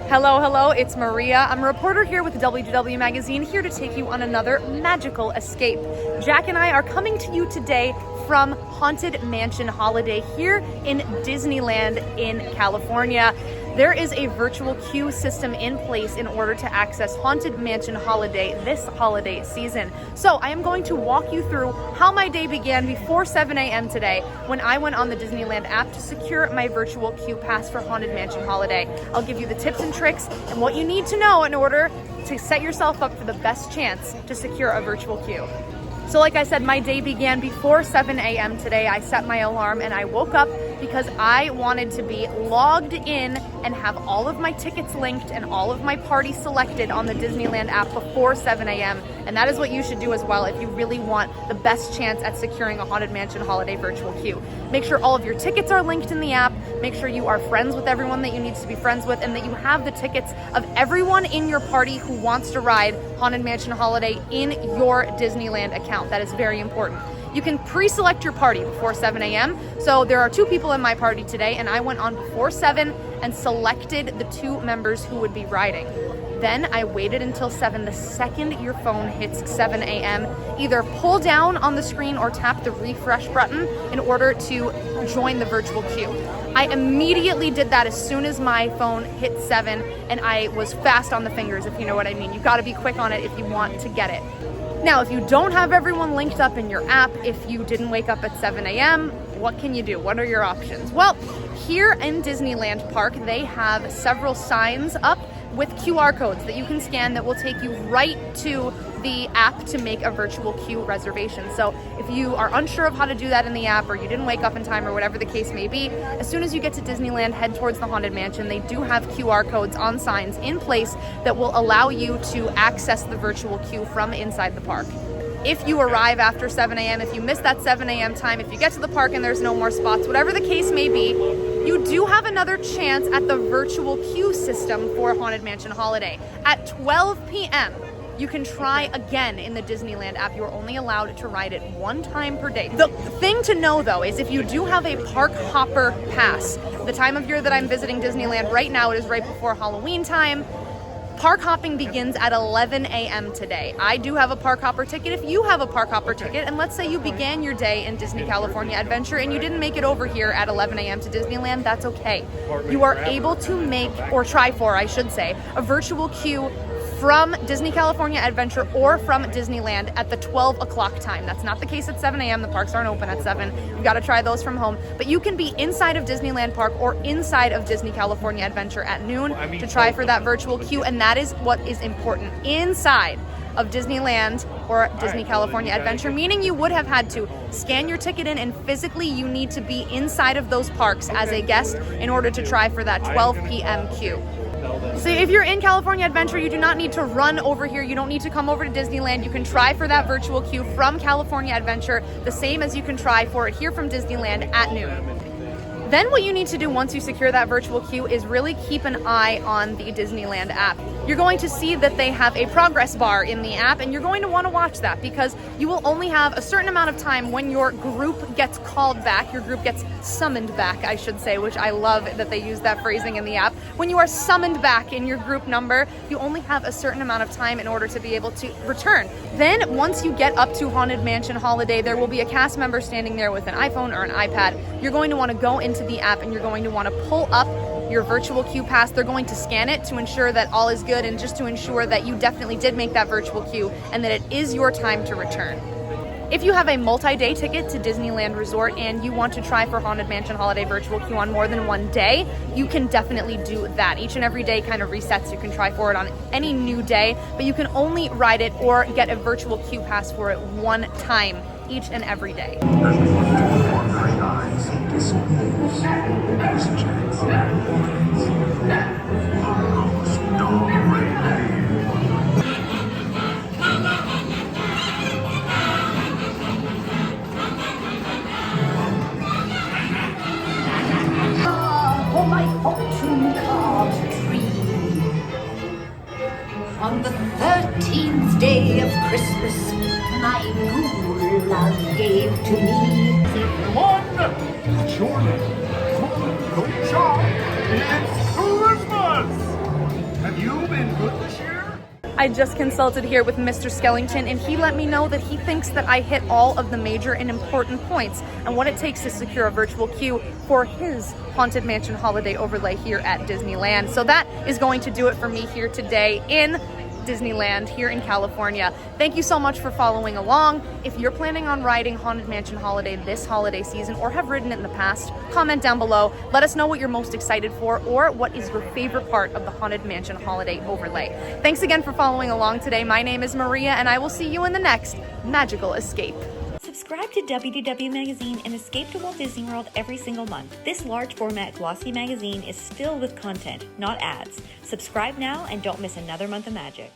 Hello, hello, it's Maria. I'm a reporter here with WDW Magazine, here to take you on another magical escape. Jack and I are coming to you today from Haunted Mansion Holiday here in Disneyland in California. There is a virtual queue system in place in order to access Haunted Mansion Holiday this holiday season. So I am going to walk you through how my day began before 7 a.m. today when I went on the Disneyland app to secure my virtual queue pass for Haunted Mansion Holiday. I'll give you the tips and tricks and what you need to know in order to set yourself up for the best chance to secure a virtual queue. So like I said, my day began before 7 a.m. today. I set my alarm and I woke up because I wanted to be logged in and have all of my tickets linked and all of my parties selected on the Disneyland app before 7 a.m. And that is what you should do as well if you really want the best chance at securing a Haunted Mansion Holiday virtual queue. Make sure all of your tickets are linked in the app. Make sure you are friends with everyone that you need to be friends with and that you have the tickets of everyone in your party who wants to ride Haunted Mansion Holiday in your Disneyland account. That is very important. You can pre-select your party before 7 a.m. So there are 2 people in my party today, and I went on before 7 and selected the 2 members who would be riding. Then I waited until 7. The second your phone hits 7 a.m., either pull down on the screen or tap the refresh button in order to join the virtual queue. I immediately did that as soon as my phone hit 7, and I was fast on the fingers, if you know what I mean. You gotta be quick on it if you want to get it. Now, if you don't have everyone linked up in your app, if you didn't wake up at 7 a.m., what can you do? What are your options? Well, here in Disneyland Park, they have several signs up with QR codes that you can scan that will take you right to the app to make a virtual queue reservation. So if you are unsure of how to do that in the app, or you didn't wake up in time, or whatever the case may be, as soon as you get to Disneyland, head towards the Haunted Mansion. They do have QR codes on signs in place that will allow you to access the virtual queue from inside the park. If you arrive after 7 a.m., if you miss that 7 a.m. time, if you get to the park and there's no more spots, whatever the case may be, you do have another chance at the virtual queue system for Haunted Mansion Holiday. At 12 p.m., you can try again in the Disneyland app. You're only allowed to ride it 1 time per day. The thing to know, though, is if you do have a park hopper pass, the time of year that I'm visiting Disneyland right now, it is right before Halloween time. Park hopping begins at 11 a.m. today. I do have a park hopper ticket. If you have a park hopper ticket, and let's say you began your day in Disney California Adventure and you didn't make it over here at 11 a.m. to Disneyland, that's okay. You are able to make, or try for, I should say, a virtual queue from Disney California Adventure or from Disneyland at the 12 o'clock time. That's not the case at 7 a.m. The parks aren't open at 7. You got to try those from home. But you can be inside of Disneyland Park or inside of Disney California Adventure at noon to try for that virtual queue, and that is what is important. Inside of Disneyland or Disney California Adventure, meaning you would have had to scan your ticket in, and physically you need to be inside of those parks as a guest in order to try for that 12 p.m. queue. So if you're in California Adventure, you do not need to run over here. You don't need to come over to Disneyland. You can try for that virtual queue from California Adventure, the same as you can try for it here from Disneyland at noon. Then what you need to do once you secure that virtual queue is really keep an eye on the Disneyland app. You're going to see that they have a progress bar in the app, and you're going to want to watch that because you will only have a certain amount of time when your group gets called back, your group gets summoned back, I should say, which I love that they use that phrasing in the app. When you are summoned back in your group number, you only have a certain amount of time in order to be able to return. Then once you get up to Haunted Mansion Holiday, there will be a cast member standing there with an iPhone or an iPad. You're going to want to go into the app and you're going to want to pull up your virtual queue pass. They're going to scan it to ensure that all is good and just to ensure that you definitely did make that virtual queue and that it is your time to return. If you have a multi-day ticket to Disneyland Resort and you want to try for Haunted Mansion Holiday virtual queue on more than 1 day, you can definitely do that. Each and every day kind of resets. You can try for it on any new day, but you can only ride it or get a virtual queue pass for it 1 time each and every day. On the 13th day of Christmas, my ghoul love gave to me. Everyone, put your name. Come on, go shop. It's Christmas! I just consulted here with Mr. Skellington, and he let me know that he thinks that I hit all of the major and important points and what it takes to secure a virtual queue for his Haunted Mansion holiday overlay here at Disneyland. So that is going to do it for me here today in Disneyland here in California. Thank you so much for following along. If you're planning on riding Haunted Mansion Holiday this holiday season or have ridden it in the past, comment down below. Let us know what you're most excited for or what is your favorite part of the Haunted Mansion Holiday overlay. Thanks again for following along today. My name is Maria, and I will see you in the next magical escape. Subscribe to WDW Magazine and escape to Walt Disney World every single month. This large format glossy magazine is filled with content, not ads. Subscribe now and don't miss another month of magic.